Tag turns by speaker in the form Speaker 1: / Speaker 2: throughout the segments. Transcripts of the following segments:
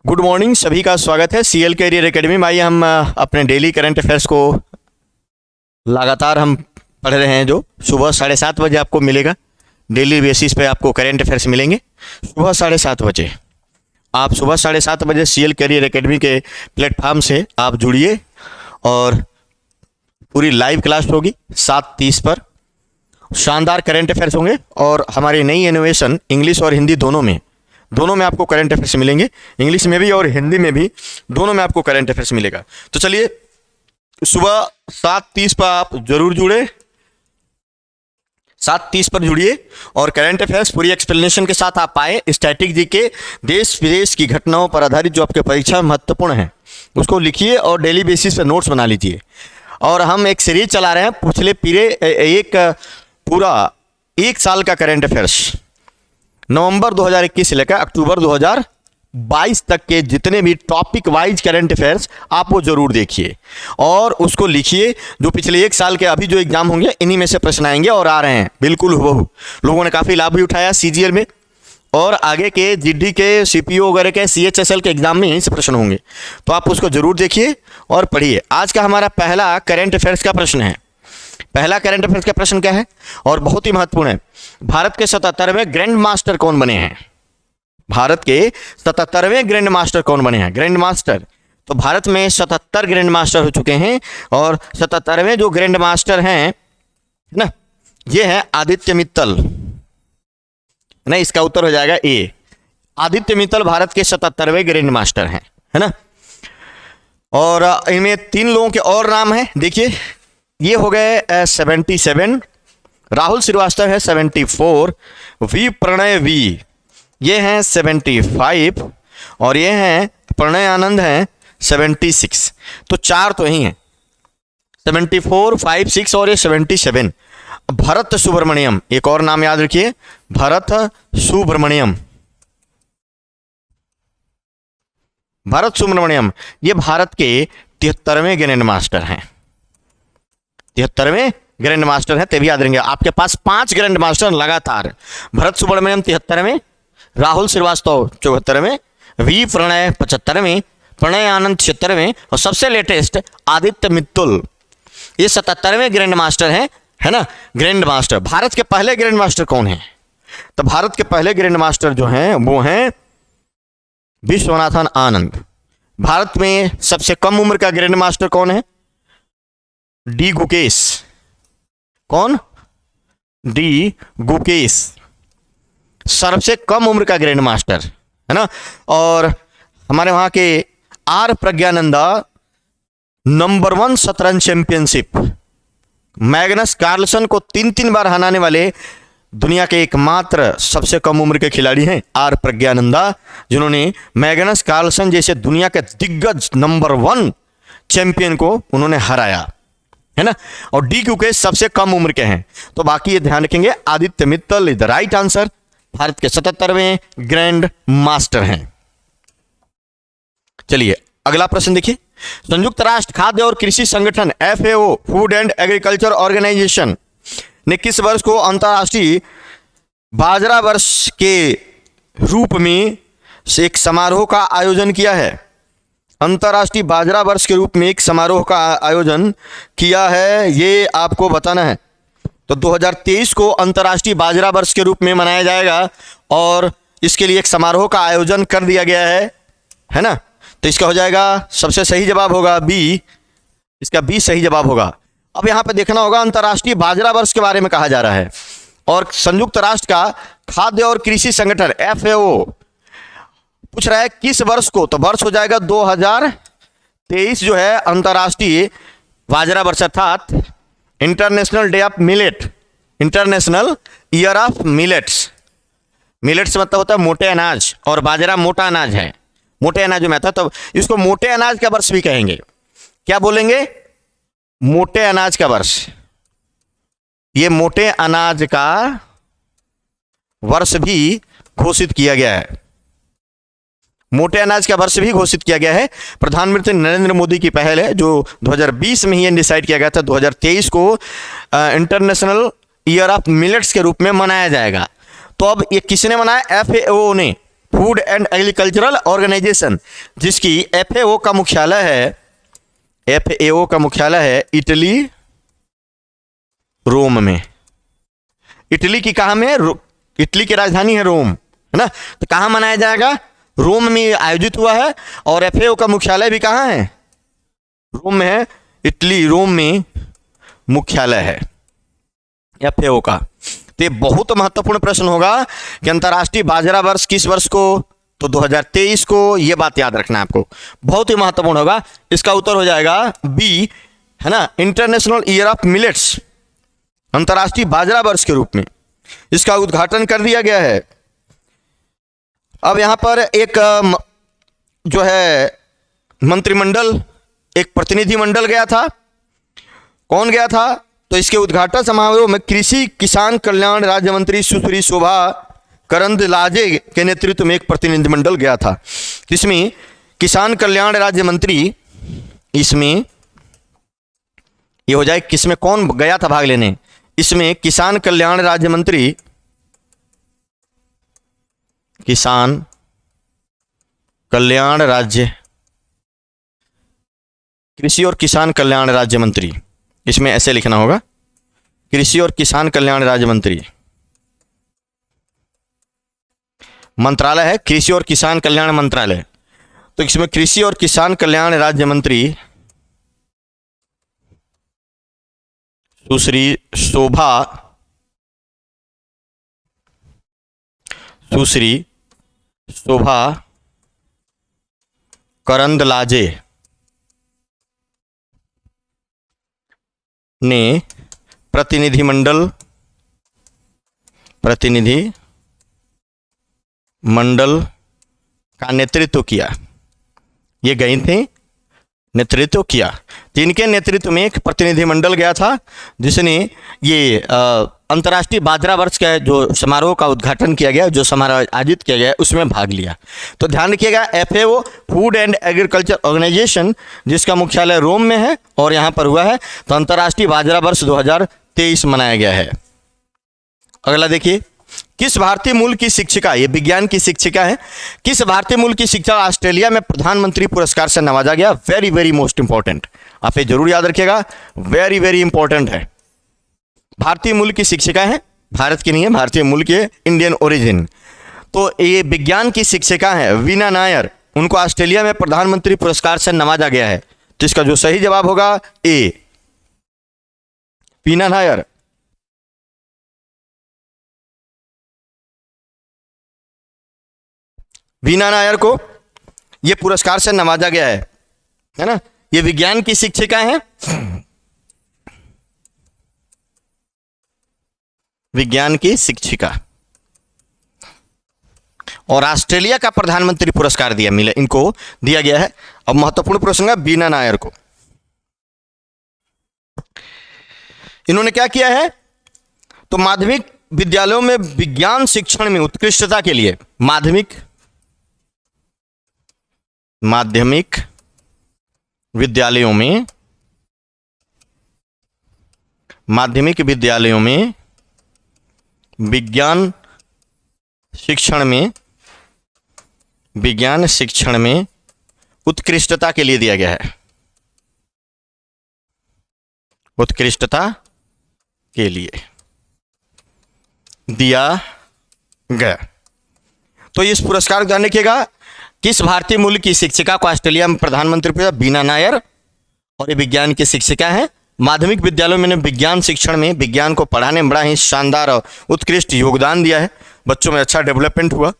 Speaker 1: Good morning, सभी का स्वागत है सीएल कैरियर एकेडमी में। आइए हम अपने डेली करंट अफेयर्स को लगातार हम पढ़ रहे हैं, जो सुबह 7:30 बजे आपको मिलेगा। डेली बेसिस पे आपको करंट अफेयर्स मिलेंगे सुबह 7:30 बजे। आप सुबह 7:30 बजे सीएल कैरियर एकेडमी के प्लेटफॉर्म से आप जुड़िए और पूरी लाइव क्लास होगी 7:30 पर। शानदार करंट अफेयर्स होंगे और हमारी नई इनोवेशन इंग्लिश और हिंदी दोनों में आपको करंट अफेयर्स मिलेंगे। इंग्लिश में भी और हिंदी में भी, दोनों में आपको करंट अफेयर्स मिलेगा। तो चलिए सुबह 7:30 पर आप जरूर जुड़े, 7:30 पर जुड़िए और करंट अफेयर्स पूरी एक्सप्लेनेशन के साथ आप आए। स्टैटिक जी के देश विदेश की घटनाओं पर आधारित जो आपके परीक्षा में महत्वपूर्ण है उसको लिखिए और डेली बेसिस पर नोट्स बना लीजिए। और हम एक सीरीज चला रहे हैं पिछले पूरा एक साल का करंट अफेयर्स, नवंबर 2021 से लेकर अक्टूबर 2022 तक के जितने भी टॉपिक वाइज करंट अफेयर्स आप वो जरूर देखिए और उसको लिखिए। जो पिछले एक साल के अभी जो एग्जाम होंगे इन्हीं में से प्रश्न आएंगे और आ रहे हैं बिल्कुल हुबहू। लोगों ने काफ़ी लाभ भी उठाया सीजीएल में और आगे के जीडी के, सीपीओ वगैरह के, सीएचएसएल के एग्जाम में यहीं से प्रश्न होंगे, तो आप उसको जरूर देखिए और पढ़िए। आज का हमारा पहला करंट अफेयर्स का प्रश्न है। पहला करंट अफेयर्स का प्रश्न क्या है और बहुत ही महत्वपूर्ण है। भारत के 77वें ग्रैंड मास्टर कौन बने हैं? भारत के 77वें ग्रैंड मास्टर कौन बने हैं? ग्रैंड मास्टर, तो भारत में 77 ग्रैंड मास्टर हो चुके हैं और 77वें जो ग्रैंड मास्टर हैं ना, ये है आदित्य मित्तल। नहीं, इसका उत्तर हो जाएगा ए। आदित्य मित्तल भारत के 77वें ग्रैंड मास्टर हैं, है ना। और इनमें 3 लोगों के और नाम हैं, देखिए। ये हो गए 77, राहुल श्रीवास्तव है 74, वी प्रणय वी ये हैं 75 और ये हैं प्रणय आनंद हैं 76। तो 4 तो ही हैं, 74, 5, 6 और ये 77। भरत सुब्रमण्यम, एक और नाम याद रखिए, भरत सुब्रमण्यम। भरत सुब्रमण्यम ये भारत के 73वें ग्रैंड मास्टर हैं। 73वें ग्रैंड मास्टर है, तभी याद रहेंगे। आपके पास 5 ग्रैंड मास्टर लगातार, भरत सुब्रमण्यम 73वें, राहुल श्रीवास्तव 74वें, वी प्रणय 75वें, प्रणय आनंद 76वें और सबसे लेटेस्ट आदित्य मित्तल ये 77वें ग्रैंड मास्टर हैं, है ना। ग्रैंड मास्टर, भारत के पहले ग्रैंड मास्टर कौन है? तो भारत के पहले ग्रैंड मास्टर जो हैं वो हैं विश्वनाथन आनंद। भारत में सबसे कम उम्र का ग्रैंड मास्टर कौन है? डी गुकेश। कौन? डी गुकेश, सबसे कम उम्र का ग्रैंड मास्टर, है ना। और हमारे वहां के आर प्रज्ञानंदा नंबर 1 शतरंज चैंपियनशिप, मैग्नस कार्लसन को 3 बार हराने वाले दुनिया के एकमात्र सबसे कम उम्र के खिलाड़ी हैं आर प्रज्ञानंदा, जिन्होंने मैग्नस कार्लसन जैसे दुनिया के दिग्गज नंबर 1 चैंपियन को उन्होंने हराया, है ना। और डी गुकेश सबसे कम उम्र के हैं। तो बाकी ये ध्यान रखेंगे, Aditya Mittal is the right answer, Bharat के 77वें ग्रैंड मास्टर हैं। चलिए अगला प्रश्न देखिए। संयुक्त राष्ट्र खाद्य और कृषि संगठन FAO, food and agriculture organization ने किस वर्ष को अंतर्राष्ट्रीय बाजरा वर्ष के रूप में एक समारोह का आयोजन किया है? अंतर्राष्ट्रीय बाजरा वर्ष के रूप में एक समारोह का आयोजन किया है, ये आपको बताना है। तो 2023 को अंतर्राष्ट्रीय बाजरा वर्ष के रूप में मनाया जाएगा और इसके लिए एक समारोह का आयोजन कर दिया गया है ना। तो इसका हो जाएगा, सबसे सही जवाब होगा बी, इसका बी सही जवाब होगा। अब यहां पे देखना होगा, अंतर्राष्ट्रीय बाजरा वर्ष के बारे में कहा जा रहा है और संयुक्त राष्ट्र का खाद्य और कृषि संगठन FAO पूछ रहा है किस वर्ष को, तो वर्ष हो जाएगा 2023 जो है अंतर्राष्ट्रीय बाजरा वर्ष, अर्थात international day of millet, international year of millets. Millets मतलब होता है मोटे अनाज और बाजरा मोटा अनाज है, मोटे अनाज में आता है, तो इसको मोटे अनाज का वर्ष भी कहेंगे। क्या बोलेंगे? मोटे अनाज का वर्ष। ये मोटे अनाज का वर्ष भी घोषित किया गया है, मोटे अनाज का वर्ष भी घोषित किया गया है। प्रधानमंत्री नरेंद्र मोदी की पहल है, जो 2020 में ही डिसाइड किया गया था 2023 को इंटरनेशनल ईयर ऑफ मिलेट्स के रूप में मनाया जाएगा। तो अब ये किसने मनाया? FAO ने। फूड एंड एग्रीकल्चरल ऑर्गेनाइजेशन, जिसकी एफएओ का मुख्यालय है, एफएओ का मुख्यालय है इटली रोम में। इटली की कहाँ में? इटली की राजधानी है रोम, है ना। तो कहाँ मनाया जाएगा? रोम में आयोजित हुआ है। और एफएओ का मुख्यालय भी कहाँ है? रोम में है। इटली रोम में मुख्यालय है एफएओ का। तो ये बहुत महत्वपूर्ण प्रश्न होगा कि अंतर्राष्ट्रीय बाजरा वर्ष किस वर्ष को? तो 2023 को। ये बात याद रखना है आपको, बहुत ही महत्वपूर्ण होगा। इसका उत्तर हो जाएगा बी, है ना, इंटरनेशनल ईयर ऑफ मिलेट्स, अंतर्राष्ट्रीय बाजरा वर्ष के रूप में इसका उद्घाटन कर दिया गया है। अब यहां पर एक जो है मंत्रिमंडल, एक प्रतिनिधि मंडल गया था। कौन गया था? तो इसके उद्घाटन समारोह में कृषि किसान कल्याण राज्य मंत्री सुश्री शोभा करंदलाजे के नेतृत्व में एक प्रतिनिधिमंडल गया था। इसमें किसान कल्याण राज्य मंत्री, इसमें ये हो जाए किसमें कौन गया था भाग लेने? इसमें किसान कल्याण राज्य मंत्री, किसान कल्याण राज्य, कृषि और किसान कल्याण राज्य मंत्री, इसमें ऐसे लिखना होगा, कृषि और किसान कल्याण राज्य मंत्री। मंत्रालय है कृषि और किसान कल्याण मंत्रालय, तो इसमें कृषि और किसान कल्याण राज्य मंत्री सुश्री शोभा करंदलाजे ने प्रतिनिधिमंडल का नेतृत्व किया। ये गए थे, नेतृत्व किया। तो इनके नेतृत्व में एक प्रतिनिधिमंडल गया था जिसने ये अंतर्राष्ट्रीय बाजरा वर्ष का जो समारोह का उद्घाटन किया गया, जो समारोह आयोजित किया गया, उसमें भाग लिया। तो ध्यान रखिएगा, FAO food and agriculture organization, जिसका मुख्यालय रोम में है और यहाँ पर हुआ है। तो अंतर्राष्ट्रीय बाजरा वर्ष 2023 मनाया गया है। अगला देखिए, किस भारतीय मूल की शिक्षिका, ये विज्ञान की शिक्षिका है, किस भारतीय मूल की शिक्षिका ऑस्ट्रेलिया में प्रधानमंत्री पुरस्कार से नवाजा गया? वेरी वेरी मोस्ट इंपॉर्टेंट, आप ये जरूर याद रखिएगा, वेरी वेरी इंपॉर्टेंट है। भारतीय मूल की शिक्षिका है, भारत की नहीं है, भारतीय मूल की है, इंडियन ओरिजिन। तो ये विज्ञान की शिक्षिका है वीना नायर, उनको ऑस्ट्रेलिया में प्रधानमंत्री पुरस्कार से नवाजा गया है। तो इसका जो सही जवाब होगा ए, वीना नायर। वीना नायर को ये पुरस्कार से नवाजा गया है ना। ये विज्ञान की शिक्षिका है, विज्ञान की शिक्षिका, और ऑस्ट्रेलिया का प्रधानमंत्री पुरस्कार मिला इनको दिया गया है। अब महत्वपूर्ण प्रश्न है वीना नायर को, इन्होंने क्या किया है? तो माध्यमिक विद्यालयों में विज्ञान शिक्षण में उत्कृष्टता के लिए, माध्यमिक विद्यालयों में विज्ञान शिक्षण में उत्कृष्टता के लिए दिया गया है, उत्कृष्टता के लिए दिया गया। तो इस पुरस्कार को ध्यान रखिएगा, किस भारतीय मूल की शिक्षिका को ऑस्ट्रेलिया में प्रधानमंत्री पुरस्कार? वीना नायर, और ये विज्ञान की शिक्षिका है। माध्यमिक विद्यालयों में विज्ञान शिक्षण में, विज्ञान को पढ़ाने में बड़ा ही शानदार और उत्कृष्ट योगदान दिया है। बच्चों में अच्छा डेवलपमेंट हुआ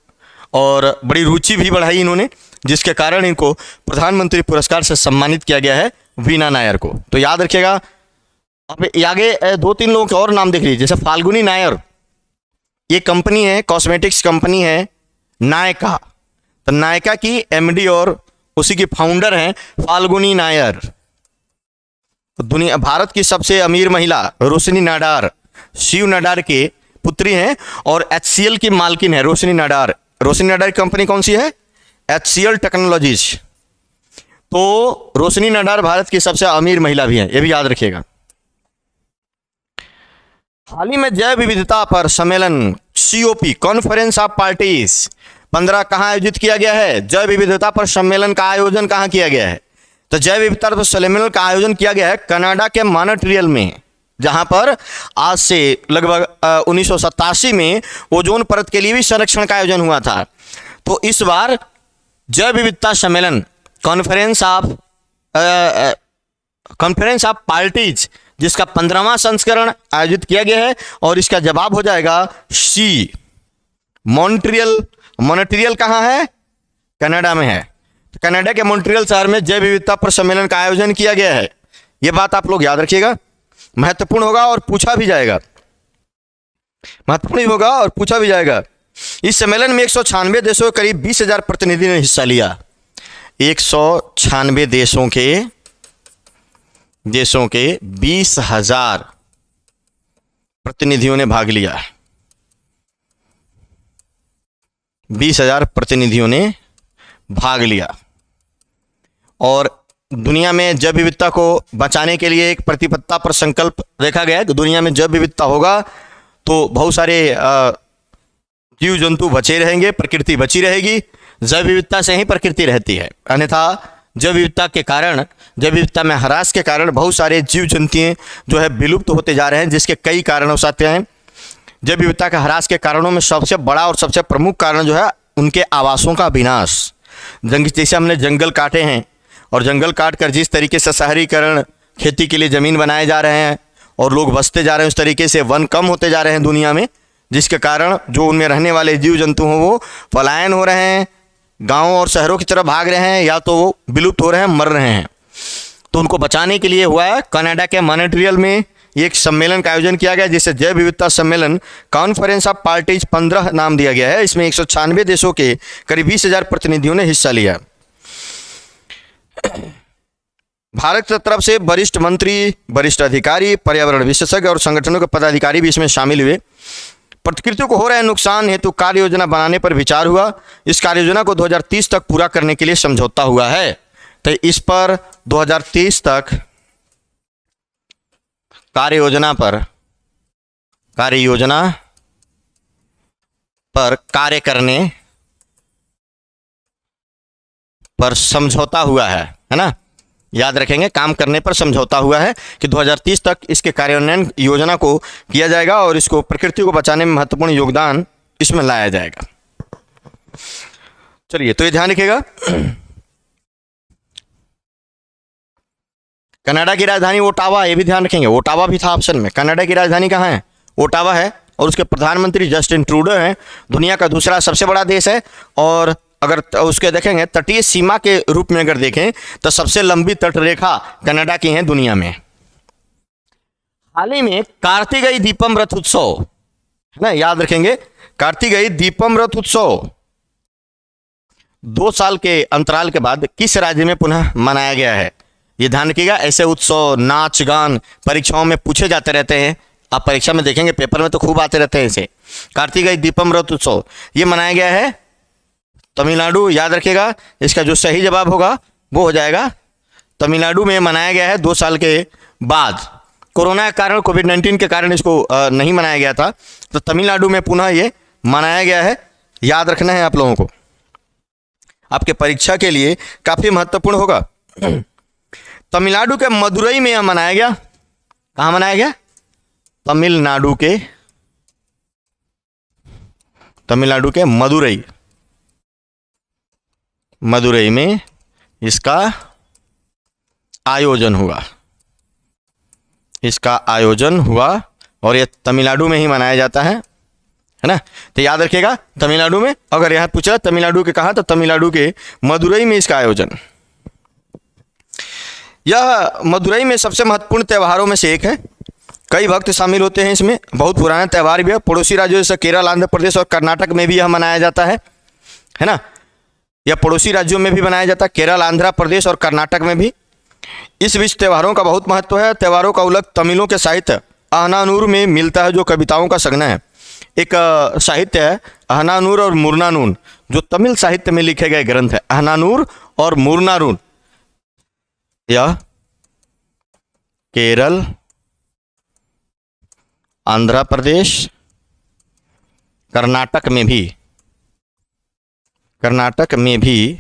Speaker 1: और बड़ी रुचि भी बढ़ाई इन्होंने, जिसके कारण इनको प्रधानमंत्री पुरस्कार से सम्मानित किया गया है वीना नायर को। तो याद रखिएगा। अब आगे 2-3 लोगों के और नाम देख लीजिए, जैसे फाल्गुनी नायर, ये कंपनी है, कॉस्मेटिक्स कंपनी है नायका। तो नायका की एमडी और उसी की फाउंडर हैं फाल्गुनी नायर। दुनिया भारत की सबसे अमीर महिला रोशनी नाडार, शिव नाडार के पुत्री हैं और एचसीएल की मालकिन है रोशनी नाडार। रोशनी नाडार की कंपनी कौन सी है? HCL technologies. तो रोशनी नाडार भारत की सबसे अमीर महिला भी है, ये भी याद रखिएगा। हाल ही में जैव विविधता पर सम्मेलन COP, कॉन्फ्रेंस ऑफ पार्टीज, 15 कहाँ आयोजित किया गया है? जैव विविधता पर सम्मेलन का आयोजन कहाँ किया गया है? तो जैव विविधता पर सम्मेलन का आयोजन किया गया है कनाडा के मॉन्ट्रियल में, जहां पर आज से लगभग 1987 में ओजोन परत के लिए भी संरक्षण का आयोजन हुआ था। तो इस बार जैव विविधता सम्मेलन कॉन्फ्रेंस ऑफ पार्टीज जिसका 15वां संस्करण आयोजित किया गया है, और इसका जवाब हो जाएगा सी, मॉन्ट्रियल। मॉन्ट्रियल कहाँ है? कनाडा में है। तो कनाडा के मॉन्ट्रियल शहर में जैव विविधता पर सम्मेलन का आयोजन किया गया है। यह बात आप लोग याद रखिएगा, महत्वपूर्ण होगा और पूछा भी जाएगा, महत्वपूर्ण होगा और पूछा भी जाएगा। इस सम्मेलन में 196 देशों के करीब 20,000 प्रतिनिधियों ने हिस्सा लिया। 196 देशों के 20,000 प्रतिनिधियों ने भाग लिया। 20,000 प्रतिनिधियों ने भाग लिया। और दुनिया में जैव विविधता को बचाने के लिए एक प्रतिबद्धता पर संकल्प देखा गया है कि दुनिया में जैव विविधता होगा तो बहुत सारे जीव जंतु बचे रहेंगे, प्रकृति बची रहेगी। जैव विविधता से ही प्रकृति रहती है, अन्यथा जैव विविधता के कारण, जैव विविधता में ह्रास के कारण बहुत सारे जीव जंतु जो है विलुप्त होते जा रहे हैं, जिसके कई कारण हो सकते हैं। जैव विविधता के ह्रास के कारणों में सबसे बड़ा और सबसे प्रमुख कारण जो है उनके आवासों का विनाश। जैसे हमने जंगल काटे हैं, और जंगल काट कर जिस तरीके से शहरीकरण, खेती के लिए ज़मीन बनाए जा रहे हैं और लोग बसते जा रहे हैं, उस तरीके से वन कम होते जा रहे हैं दुनिया में, जिसके कारण जो उनमें रहने वाले जीव जंतु हों वो पलायन हो रहे हैं, गाँव और शहरों की तरफ भाग रहे हैं, या तो वो विलुप्त हो रहे हैं, मर रहे हैं। तो उनको बचाने के लिए हुआ है कनाडा के मॉन्ट्रियल में एक सम्मेलन का आयोजन किया गया, जिसे जैव विविधता सम्मेलन कॉन्फ्रेंस ऑफ पार्टीज 15 नाम दिया गया है। इसमें 196 देशों के करीब 20,000 प्रतिनिधियों ने हिस्सा लिया। भारत की तरफ से वरिष्ठ मंत्री, वरिष्ठ अधिकारी, पर्यावरण विशेषज्ञ और संगठनों के पदाधिकारी भी इसमें शामिल हुए। प्रकृति को हो रहे नुकसान हेतु कार्य योजना बनाने पर विचार हुआ। इस कार्य योजना को 2030 तक पूरा करने के लिए समझौता हुआ है। तो इस पर 2030 तक कार्य योजना पर कार्य करने पर समझौता हुआ है ना। याद रखेंगे, काम करने पर समझौता हुआ है कि 2030 तक इसके कार्यान्वयन योजना को किया जाएगा और इसको प्रकृति को बचाने में महत्वपूर्ण योगदान इसमें लाया जाएगा। चलिए, तो ये ध्यान रखिएगा। कनाडा की राजधानी ओटावा, ये भी ध्यान रखेंगे, ओटावा भी था ऑप्शन में। कनाडा की राजधानी कहाँ है? ओटावा है, और उसके प्रधानमंत्री जस्टिन ट्रूडो हैं। दुनिया का दूसरा सबसे बड़ा देश है, और अगर उसके देखेंगे तटीय सीमा के रूप में अगर देखें तो सबसे लंबी तटरेखा कनाडा की है दुनिया में। हाल ही में कार्तिकेय दीपम रथ उत्सव है ना, याद रखेंगे, कार्तिकेय दीपम रथ उत्सव 2 साल के अंतराल के बाद किस राज्य में पुनः मनाया गया है? ये ध्यान रखिएगा। ऐसे उत्सव, नाच गान परीक्षाओं में पूछे जाते रहते हैं। आप परीक्षा में देखेंगे, पेपर में तो खूब आते रहते हैं ऐसे। कार्तिकेय दीपम रथ उत्सव ये मनाया गया है तमिलनाडु। याद रखिएगा, इसका जो सही जवाब होगा वो हो जाएगा तमिलनाडु में मनाया गया है 2 साल के बाद। कोरोना के कारण, कोविड-19 के कारण इसको नहीं मनाया गया था, तो तमिलनाडु में पुनः ये मनाया गया है। याद रखना है आप लोगों को, आपके परीक्षा के लिए काफ़ी महत्वपूर्ण होगा। तमिलनाडु के मदुरई में यह मनाया गया। कहाँ मनाया गया? तमिलनाडु के मदुरई में इसका आयोजन हुआ और यह तमिलनाडु में ही मनाया जाता है ना। तो याद रखिएगा, तमिलनाडु में, अगर यह पूछा तमिलनाडु के कहाँ, तो तमिलनाडु के मदुरई में इसका आयोजन। यह मदुरई में सबसे महत्वपूर्ण त्योहारों में से एक है। कई भक्त शामिल होते हैं इसमें। बहुत पुराना त्यौहार भी है। पड़ोसी राज्यों जैसे केरल, आंध्र प्रदेश और कर्नाटक में भी यह मनाया जाता है ना। यह पड़ोसी राज्यों में भी मनाया जाता है, केरल, आंध्र प्रदेश और कर्नाटक में भी। इस बीच त्योहारों का बहुत महत्व है। त्योहारों का उल्लेख तमिलों के साहित्य अहनानूर में मिलता है, जो कविताओं का संग्रह है। एक साहित्य है अहनानूर और मुरनानून, जो तमिल साहित्य में लिखे गए ग्रंथ है। अहनानूर और मुरनानून यह केरल, आंध्र प्रदेश, कर्नाटक में भी कर्नाटक में भी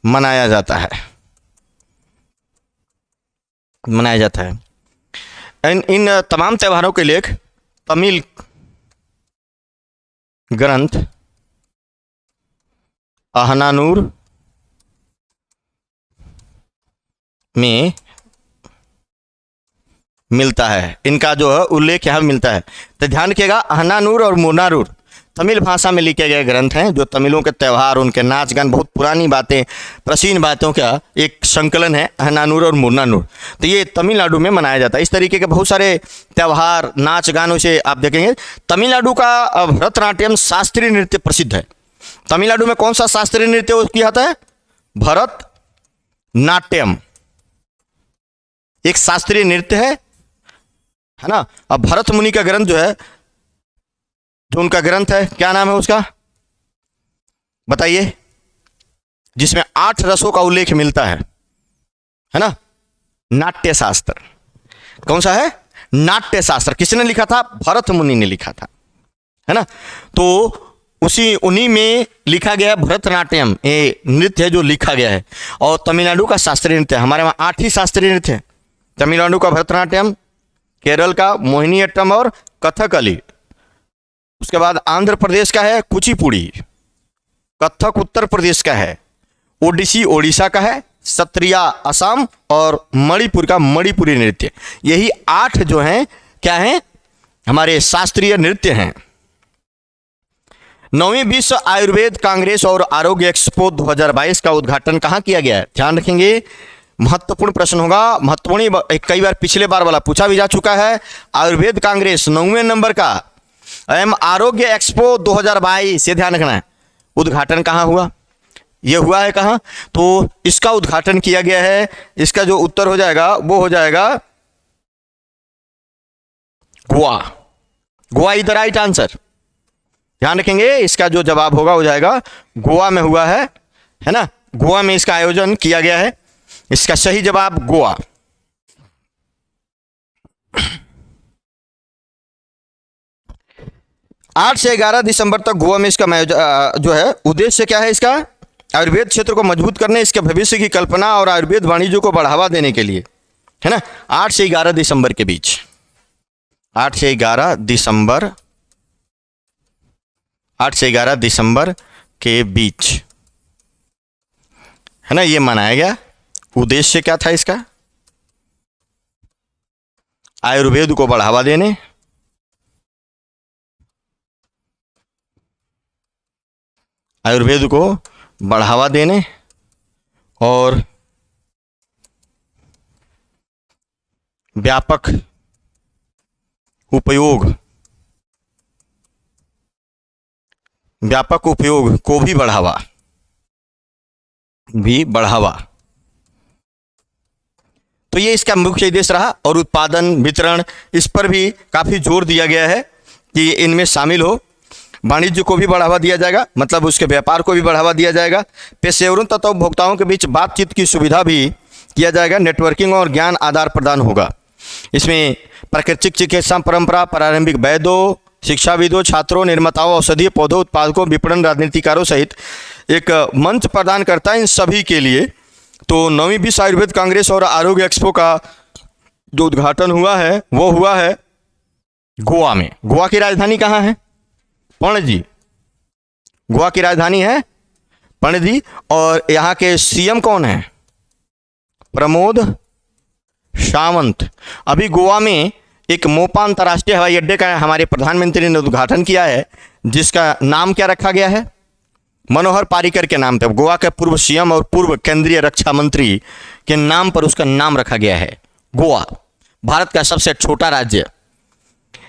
Speaker 1: मनाया जाता है, मनाया जाता है। इन तमाम त्योहारों के लेख तमिल ग्रंथ अहनानूर में मिलता है, इनका जो है उल्लेख यहाँ मिलता है। तो ध्यान रखिएगा, अहनानूर और मुनारूर तमिल भाषा में लिखे गए ग्रंथ हैं, जो तमिलों के त्यौहार, उनके नाच गान, बहुत पुरानी बातें, प्राचीन बातों का एक संकलन है अहनानूर और मुनानूर। तो ये तमिलनाडु में मनाया जाता है। इस तरीके के बहुत सारे त्यौहार, नाच गानों से आप देखेंगे। तमिलनाडु का भरतनाट्यम शास्त्रीय नृत्य प्रसिद्ध है। तमिलनाडु में कौन सा शास्त्रीय नृत्य किया जाता है? भरतनाट्यम एक शास्त्रीय नृत्य है ना। अब भरत मुनि का ग्रंथ जो है, जो उनका ग्रंथ है, क्या नाम है उसका बताइए, जिसमें 8 रसों का उल्लेख मिलता है ना। नाट्य शास्त्र। कौन सा है? नाट्य शास्त्र। किसने लिखा था? भरत मुनि ने लिखा था, है ना। तो उन्हीं में लिखा गया भरतनाट्यम, ये नृत्य है जो लिखा गया है। और तमिलनाडु का शास्त्रीय नृत्य है। हमारे वहाँ 8 ही शास्त्रीय नृत्य है। तमिलनाडु का भरतनाट्यम, केरल का मोहिनीअट्टम और कथकली, उसके बाद आंध्र प्रदेश का है कुचिपुड़ी, कथक उत्तर प्रदेश का है, ओडिसी ओडिशा का है, सत्रिया असम और मणिपुर का मणिपुरी नृत्य। यही 8 जो हैं क्या हैं? हमारे शास्त्रीय नृत्य हैं। 9वीं विश्व आयुर्वेद कांग्रेस और आरोग्य एक्सपो 2022 का उद्घाटन कहाँ किया गया है? ध्यान रखेंगे, महत्वपूर्ण प्रश्न होगा। महत्वपूर्ण, कई बार पिछले बार वाला पूछा भी जा चुका है। आयुर्वेद कांग्रेस 9वें नंबर का एवं आरोग्य एक्सपो 2022, ये ध्यान रखना है। उद्घाटन कहाँ हुआ? ये हुआ है कहाँ? तो इसका उद्घाटन किया गया है। इसका जो उत्तर हो जाएगा वो हो जाएगा Goa. Goa is the right answer. ध्यान रखेंगे, इसका जो जवाब होगा हो जाएगा गोवा में हुआ है ना। गोवा में इसका आयोजन किया गया है। इसका सही जवाब गोवा। आठ से 11 दिसंबर तक गोवा में इसका जो है उद्देश्य क्या है इसका? आयुर्वेद क्षेत्र को मजबूत करने, इसके भविष्य की कल्पना और आयुर्वेद वाणिज्य को बढ़ावा देने के लिए, है ना। 8 से 11 दिसंबर के बीच, 8 से 11 दिसंबर, 8 से 11 दिसंबर के बीच, है ना, ये मनाया गया। उद्देश्य क्या था इसका? आयुर्वेद को बढ़ावा देने, आयुर्वेद को बढ़ावा देने और व्यापक उपयोग, व्यापक उपयोग को भी बढ़ावा, तो ये इसका मुख्य उद्देश्य रहा। और उत्पादन, वितरण, इस पर भी काफी जोर दिया गया है कि इनमें शामिल हो। वाणिज्य को भी बढ़ावा दिया जाएगा, मतलब उसके व्यापार को भी बढ़ावा दिया जाएगा। पेशेवरों तथा उपभोक्ताओं के बीच बातचीत की सुविधा भी किया जाएगा। नेटवर्किंग और ज्ञान आदान प्रदान होगा। इसमें प्राकृतिक चिकित्सा परंपरा, प्रारंभिक वैद्यों, शिक्षाविदों, छात्रों, निर्माताओं, औषधीय पौधों उत्पादकों, विपणन, राजनीतिकारों सहित एक मंच प्रदान करता है इन सभी के लिए। तो 9वीं विश्व आयुर्वेद कांग्रेस और आरोग्य एक्सपो का जो उद्घाटन हुआ है वो हुआ है गोवा में। गोवा की राजधानी कहाँ है? पणजी। गोवा की राजधानी है पणजी। और यहाँ के सीएम कौन है? प्रमोद सावंत। अभी गोवा में एक मोपा अंतर्राष्ट्रीय हवाई अड्डे का हमारे प्रधानमंत्री ने उद्घाटन किया है, जिसका नाम क्या रखा गया है? मनोहर पारिकर के नाम पे। गोवा के पूर्व सीएम और पूर्व केंद्रीय रक्षा मंत्री के नाम पर उसका नाम रखा गया है। गोवा भारत का सबसे छोटा राज्य।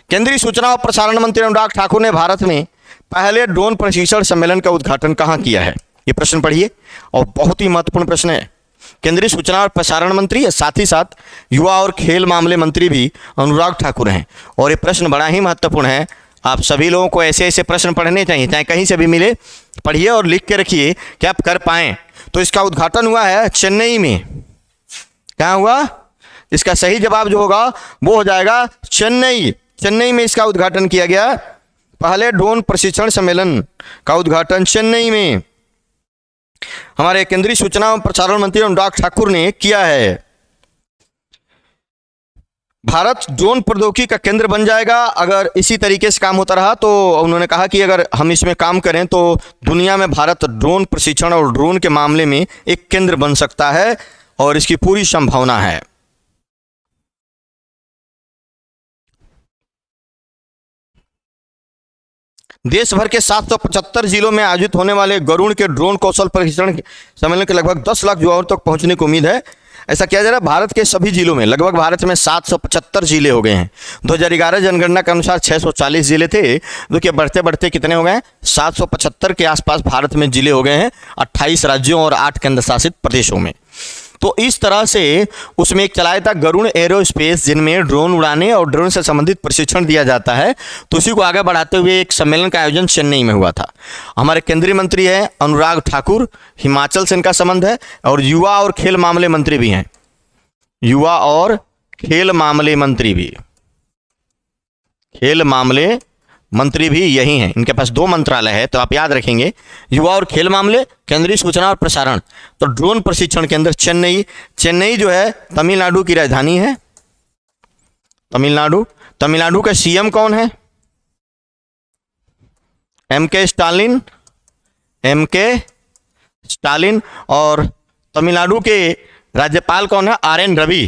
Speaker 1: केंद्रीय सूचना और प्रसारण मंत्री अनुराग ठाकुर ने भारत में पहले ड्रोन प्रशिक्षण सम्मेलन का उद्घाटन कहाँ किया है? ये प्रश्न पढ़िए और बहुत ही महत्वपूर्ण प्रश्न है। केंद्रीय सूचना और प्रसारण मंत्री, साथ ही साथ युवा और खेल मामले मंत्री भी अनुराग ठाकुर हैं। और ये प्रश्न बड़ा ही महत्वपूर्ण है। आप सभी लोगों को ऐसे ऐसे प्रश्न पढ़ने चाहिए, चाहे कहीं से भी मिले, पढ़िए और लिख के रखिए कि आप कर पाएं। तो इसका उद्घाटन हुआ है चेन्नई में। कहाँ हुआ? इसका सही जवाब जो होगा वो हो जाएगा चेन्नई। चेन्नई में इसका उद्घाटन किया गया। पहले ड्रोन प्रशिक्षण सम्मेलन का उद्घाटन चेन्नई में हमारे केंद्रीय सूचना एवं प्रसारण मंत्री अनुराग ठाकुर ने किया है। भारत ड्रोन प्रौद्योगिकी का केंद्र बन जाएगा अगर इसी तरीके से काम होता रहा। तो उन्होंने कहा कि अगर हम इसमें काम करें तो दुनिया में भारत ड्रोन प्रशिक्षण और ड्रोन के मामले में एक केंद्र बन सकता है और इसकी पूरी संभावना है। देश भर के 775 जिलों में आयोजित होने वाले गरुड़ के ड्रोन कौशल प्रशिक्षण सम्मेलन के लगभग 10 लाख युवाओं तक पहुंचने की उम्मीद है। ऐसा किया जा रहा है भारत के सभी जिलों में। लगभग भारत में 775 जिले हो गए हैं। 2011 जनगणना के अनुसार 640 जिले थे, जो कि बढ़ते बढ़ते कितने हो गए हैं, 775 के आसपास भारत में जिले हो गए हैं, 28 राज्यों और 8 केंद्र शासित प्रदेशों में। तो इस तरह से उसमें एक चलाया था गरुड़ एरोस्पेस, जिनमें ड्रोन उड़ाने और ड्रोन से संबंधित प्रशिक्षण दिया जाता है। तो उसी को आगे बढ़ाते हुए एक सम्मेलन का आयोजन चेन्नई में हुआ था। हमारे केंद्रीय मंत्री हैं अनुराग ठाकुर, हिमाचल से इनका संबंध है, और युवा और खेल मामले मंत्री भी हैं। युवा और खेल मामले मंत्री भी, खेल मामले मंत्री भी यही हैं। इनके पास 2 मंत्रालय है, तो आप याद रखेंगे, युवा और खेल मामले, केंद्रीय सूचना और प्रसारण। तो ड्रोन प्रशिक्षण केंद्र चेन्नई। चेन्नई जो है तमिलनाडु की राजधानी है। तमिलनाडु। तमिलनाडु का सीएम कौन है? एमके स्टालिन। एमके स्टालिन। और तमिलनाडु के राज्यपाल कौन है? आरएन रवि।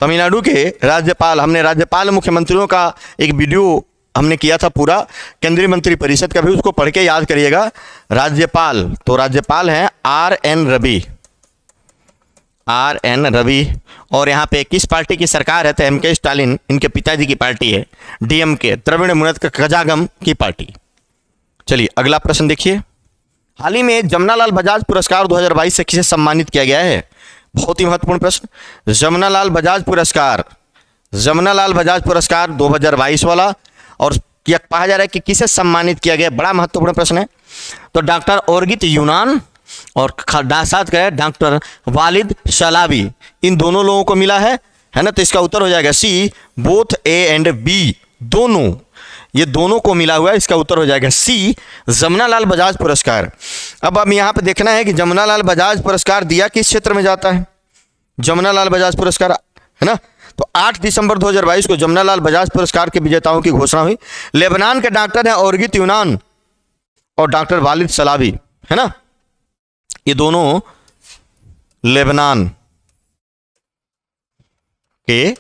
Speaker 1: तमिलनाडु के राज्यपाल, हमने राज्यपाल मुख्यमंत्रियों का एक वीडियो हमने किया था पूरा, केंद्रीय मंत्री परिषद का भी, उसको पढ़ के याद करिएगा। राज्यपाल, तो राज्यपाल हैं आरएन रवि। आरएन रवि। और यहाँ पे किस पार्टी की सरकार है? तो एमके स्टालिन, इनके पिताजी की पार्टी है, डीएमके, द्रविड़ मुनेत्र कजागम की पार्टी। चलिए अगला प्रश्न देखिए। हाल ही में जमनालाल बजाज पुरस्कार 2022 से किसे सम्मानित किया गया है? बहुत ही महत्वपूर्ण प्रश्न। जमनालाल बजाज पुरस्कार, जमनालाल बजाज पुरस्कार 2022 वाला, और क्या कहा जा रहा है कि किसे सम्मानित किया गया? बड़ा महत्वपूर्ण प्रश्न है। तो डॉक्टर ओरगित यूनान और साथ गए डॉक्टर वालिद सलावी, इन दोनों लोगों को मिला है ना। तो इसका उत्तर हो जाएगा सी, बोथ ए एंड बी, दोनों, ये दोनों को मिला हुआ है। इसका उत्तर हो जाएगा सी, जमनालाल बजाज पुरस्कार। अब हम यहाँ पे देखना है कि जमनालाल बजाज पुरस्कार दिया किस क्षेत्र में जाता है। जमनालाल बजाज पुरस्कार, है ना। तो 8 दिसंबर 2022 को जमनालाल बजाज पुरस्कार के विजेताओं की घोषणा हुई। लेबनान के डॉक्टर हैं ओरगित यूनान और डॉक्टर वालिद सलावी, है ना। ये दोनों लेबनान के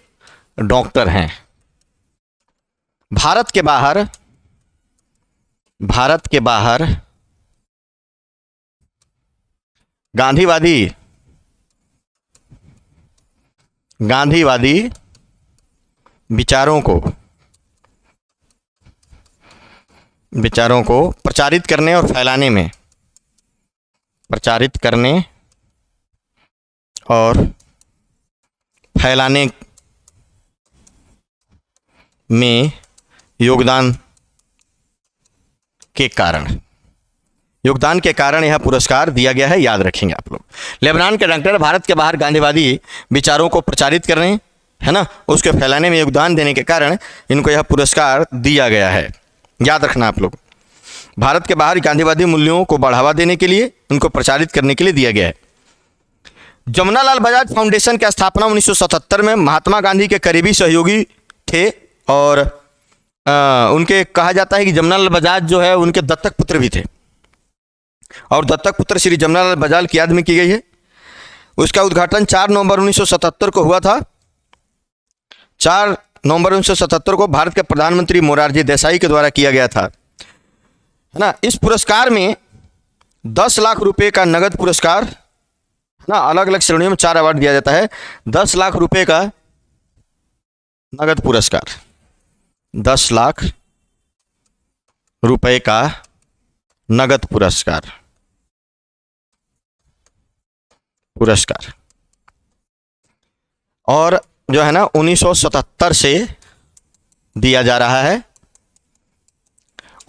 Speaker 1: डॉक्टर हैं। भारत के बाहर, भारत के बाहर गांधीवादी विचारों को प्रचारित करने और फैलाने में, प्रचारित करने और फैलाने में योगदान के कारण यह पुरस्कार दिया गया है। याद रखेंगे आप लोग। लेबनान के डॉक्टर भारत के बाहर गांधीवादी विचारों को प्रचारित करने, है ना, उसके फैलाने में योगदान देने के कारण इनको यह पुरस्कार दिया गया है। याद रखना आप लोग, भारत के बाहर गांधीवादी मूल्यों को बढ़ावा देने के लिए, उनको प्रचारित करने के लिए दिया गया है। जमनालाल बजाज फाउंडेशन की स्थापना 1977 में महात्मा गांधी के करीबी सहयोगी थे, और उनके कहा जाता है कि जमनालाल बजाज जो है उनके दत्तक पुत्र भी थे, और दत्तक पुत्र श्री जमनालाल बजाज की याद में की गई है। उसका उद्घाटन 4 नवंबर 1977 को हुआ था। 4 नवंबर 1977 को भारत के प्रधानमंत्री मोरारजी देसाई के द्वारा किया गया था, है ना। इस पुरस्कार में 10 लाख रुपए का नगद पुरस्कार, है ना, अलग अलग श्रेणियों में 4 अवार्ड दिया जाता है। 10 लाख रुपए का नगद पुरस्कार, 10 लाख रुपए का नगद पुरस्कार और जो है ना 1977 से दिया जा रहा है।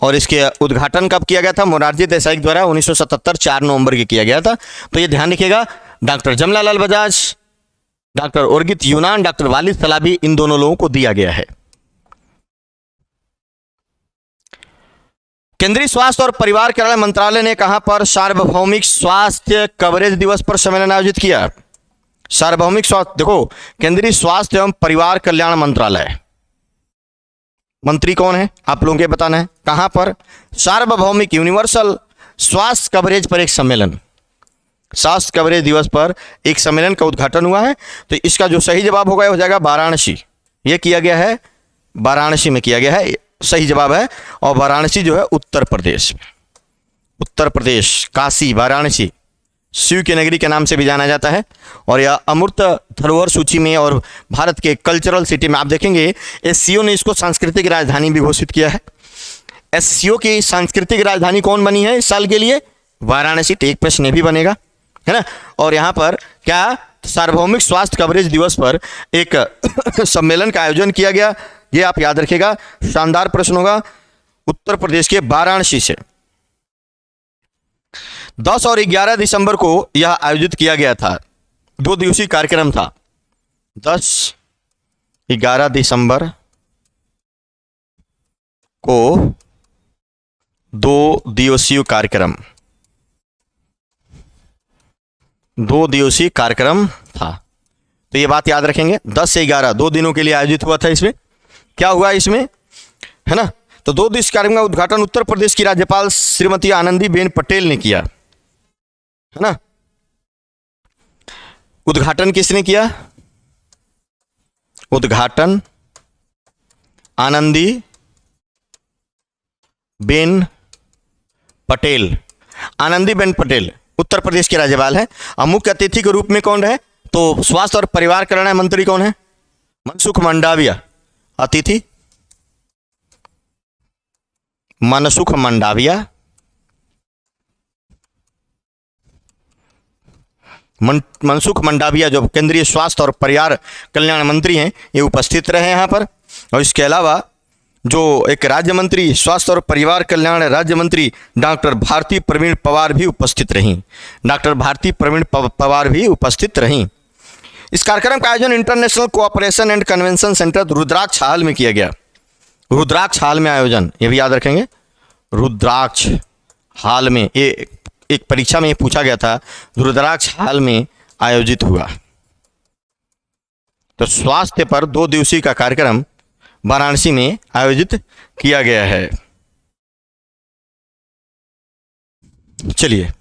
Speaker 1: और इसके उद्घाटन कब किया गया था? मोरारजी देसाई के द्वारा 1977 4 नवंबर के किया गया था। तो ये ध्यान रखिएगा, डॉक्टर जमनालाल बजाज, डॉक्टर ओरगित यूनान, डॉक्टर वालिद सलावी, इन दोनों लोगों को दिया गया है। केंद्रीय स्वास्थ्य और परिवार कल्याण मंत्रालय ने कहां पर सार्वभौमिक स्वास्थ्य कवरेज दिवस पर सम्मेलन आयोजित किया? सार्वभौमिक स्वास्थ्य, देखो केंद्रीय स्वास्थ्य एवं परिवार कल्याण मंत्रालय, मंत्री कौन है आप लोगों को बताना है। कहां पर? सार्वभौमिक यूनिवर्सल स्वास्थ्य कवरेज पर एक सम्मेलन, स्वास्थ्य कवरेज दिवस पर एक सम्मेलन का उद्घाटन हुआ है। तो इसका जो सही जवाब होगा हो जाएगा वाराणसी। ये किया गया है वाराणसी में किया गया है, सही जवाब है। और वाराणसी जो है उत्तर प्रदेश, उत्तर प्रदेश, काशी, वाराणसी शिव की नगरी के नाम से भी जाना जाता है। और यह अमूर्त धरोहर सूची में और भारत के कल्चरल सिटी में आप देखेंगे एससीओ ने इसको सांस्कृतिक राजधानी भी घोषित किया है। एससीओ की सांस्कृतिक राजधानी कौन बनी है इस साल के लिए? वाराणसी। एक प्रश्न भी बनेगा, है ना। और यहाँ पर क्या सार्वभौमिक स्वास्थ्य कवरेज दिवस पर एक सम्मेलन का आयोजन किया गया, ये आप याद रखिएगा। शानदार प्रश्न होगा। उत्तर प्रदेश के वाराणसी से 10 और 11 दिसंबर को यह आयोजित किया गया था। 2 दिवसीय कार्यक्रम था। 10-11 दिसंबर को 2 दिवसीय कार्यक्रम, 2 दिवसीय कार्यक्रम था। तो ये बात याद रखेंगे। 10 से 11 2 दिनों के लिए आयोजित हुआ था। इसमें क्या हुआ इसमें, है ना। तो 2 दिवसीय कार्यक्रम का उद्घाटन उत्तर प्रदेश की राज्यपाल श्रीमती आनंदीबेन पटेल ने किया, है ना। उद्घाटन किसने किया? उद्घाटन आनंदीबेन पटेल। आनंदीबेन पटेल उत्तर प्रदेश के राज्यपाल है। और मुख्य अतिथि के रूप में कौन रहे? तो स्वास्थ्य और परिवार कल्याण मंत्री कौन है? मनसुख मंडाविया। अतिथि मनसुख मंडाविया। मनसुख मंडाविया जो केंद्रीय स्वास्थ्य और परिवार कल्याण मंत्री हैं, ये उपस्थित रहे यहाँ पर। और इसके अलावा जो एक राज्य मंत्री स्वास्थ्य और परिवार कल्याण राज्य मंत्री डॉक्टर भारती प्रवीण पवार भी उपस्थित रहीं। डॉक्टर भारती प्रवीण पवार भी उपस्थित रहीं। इस कार्यक्रम का आयोजन international cooperation and convention centre Rudraksh hall में किया गया। रुद्राक्ष हाल में आयोजन, ये भी याद रखेंगे। रुद्राक्ष हाल में, ये एक परीक्षा में पूछा गया था, रुद्राक्ष हाल में आयोजित हुआ। तो स्वास्थ्य पर 2 दिवसीय का कार्यक्रम वाराणसी में आयोजित किया गया है। चलिए,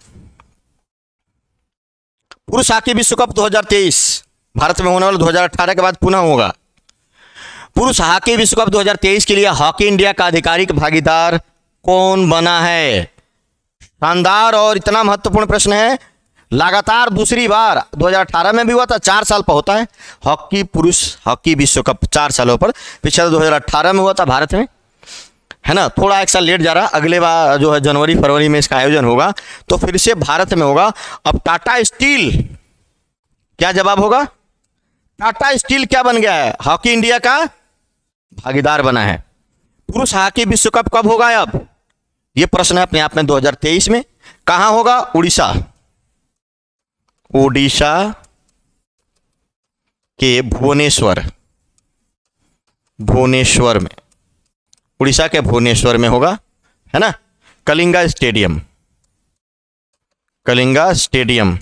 Speaker 1: पुरुष हॉकी विश्व कप 2023 भारत में होने वाला 2018 के बाद पुनः होगा। पुरुष हॉकी विश्व कप 2023 के लिए हॉकी इंडिया का आधिकारिक भागीदार कौन बना है? शानदार और इतना महत्वपूर्ण प्रश्न है। लगातार दूसरी बार 2018 में भी हुआ था, 4 साल पर होता है हॉकी, पुरुष हॉकी विश्व कप 4 सालों पर। पिछले 2018 में हुआ था भारत में, है ना। थोड़ा एक साल लेट जा रहा, अगले बार जो है जनवरी फरवरी में इसका आयोजन होगा, तो फिर से भारत में होगा। अब टाटा स्टील, क्या जवाब होगा? टाटा स्टील क्या बन गया है? हॉकी इंडिया का भागीदार बना है। पुरुष हॉकी विश्व कप कब होगा? अब ये प्रश्न है अपने आप में। 2023 में। कहां होगा? उड़ीसा। ओडिशा के भुवनेश्वर, भुवनेश्वर में, उड़ीसा के भुवनेश्वर में होगा, है ना। Kalinga stadium, Kalinga stadium.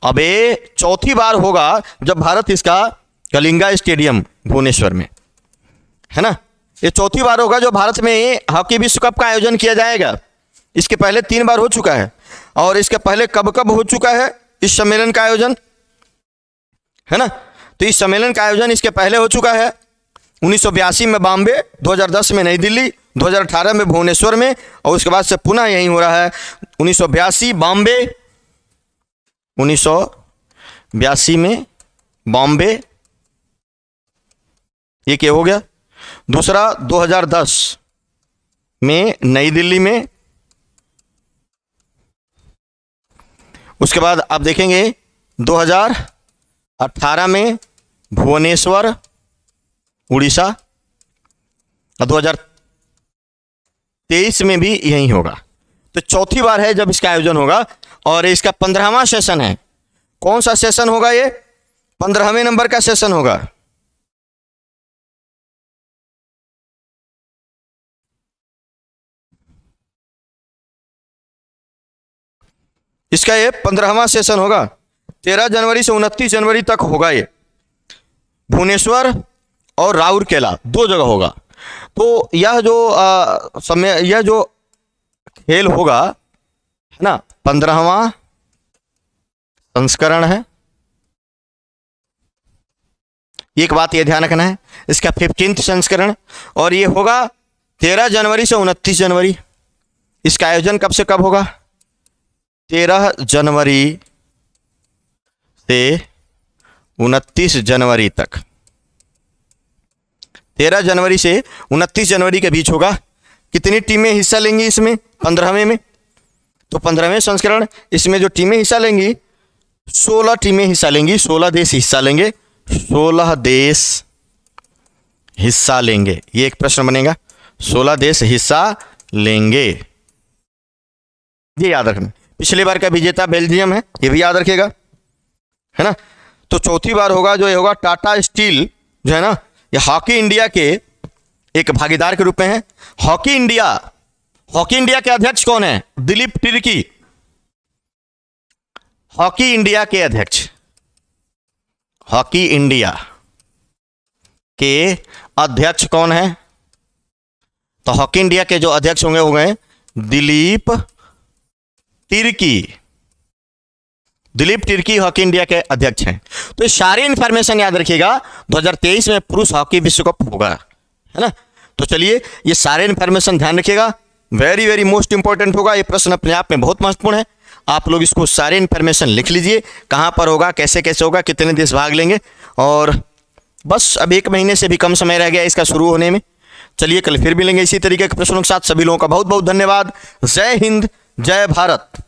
Speaker 1: अब ये चौथी बार होगा जब भारत इसका कलिंगा स्टेडियम भुवनेश्वर में, है ना, ये चौथी बार होगा जो भारत में हॉकी विश्व कप का आयोजन किया जाएगा। इसके पहले 3 बार हो चुका है। और इसके पहले कब कब हो चुका है इस सम्मेलन का आयोजन, है ना। तो इस सम्मेलन का आयोजन इसके पहले हो चुका है 1982 में बॉम्बे, 2010 में नई दिल्ली, 2018 में भुवनेश्वर में, और उसके बाद से पुनः यहीं हो रहा है। 1982 बॉम्बे, 1982 में बॉम्बे, ये क्या हो गया। दूसरा 2010 में नई दिल्ली में। उसके बाद आप देखेंगे 2018 में भुवनेश्वर उड़ीसा, और 2023 में भी यही होगा। तो चौथी बार है जब इसका आयोजन होगा। और इसका 15वां सेशन है। कौन सा सेशन होगा? ये 15वें नंबर का सेशन होगा। इसका ये 15वां सेशन होगा, 13 जनवरी से 29 जनवरी तक होगा। ये भुवनेश्वर और राउरकेला 2 जगह होगा। तो यह जो समय, यह जो खेल होगा है ना, 15वां संस्करण है। एक बात ये ध्यान रखना है, इसका 15th संस्करण, और ये होगा 13 जनवरी से 29 जनवरी। इसका आयोजन कब से कब होगा? 13 जनवरी से 29 जनवरी तक। 13 जनवरी से 29 जनवरी के बीच होगा। कितनी टीमें हिस्सा लेंगी इसमें? 15वें में। तो 15वें संस्करण, इसमें जो टीमें हिस्सा लेंगी 16 टीमें हिस्सा लेंगी, 16 देश हिस्सा लेंगे, 16 देश हिस्सा लेंगे। ये एक प्रश्न बनेगा, 16 देश हिस्सा लेंगे, ये याद रखना। पिछली बार का विजेता बेल्जियम है, ये भी याद रखिएगा, है ना। तो चौथी बार होगा जो ये होगा टाटा स्टील जो है ना, ये हॉकी इंडिया के एक भागीदार के रूप में है। हॉकी इंडिया के अध्यक्ष कौन है? दिलीप तिर्की। हॉकी इंडिया के अध्यक्ष, हॉकी इंडिया के अध्यक्ष कौन है? तो हॉकी इंडिया के जो अध्यक्ष होंगे हो गए दिलीप तिर्की। दिलीप तिर्की हॉकी इंडिया के अध्यक्ष हैं। तो ये सारी इंफॉर्मेशन याद रखिएगा, 2023 में पुरुष हॉकी विश्व कप होगा, है ना। तो चलिए ये सारे इंफॉर्मेशन ध्यान रखिएगा, वेरी वेरी मोस्ट इंपॉर्टेंट होगा। ये प्रश्न अपने आप में बहुत महत्वपूर्ण है। आप लोग इसको सारे इंफॉर्मेशन लिख लीजिए, कहाँ पर होगा, कैसे कैसे होगा, कितने देश भाग लेंगे। और बस अब 1 महीने से भी कम समय रह गया इसका शुरू होने में। चलिए कल फिर मिलेंगे इसी तरीके के प्रश्नों के साथ। सभी लोगों का बहुत बहुत धन्यवाद। जय हिंद, जय भारत।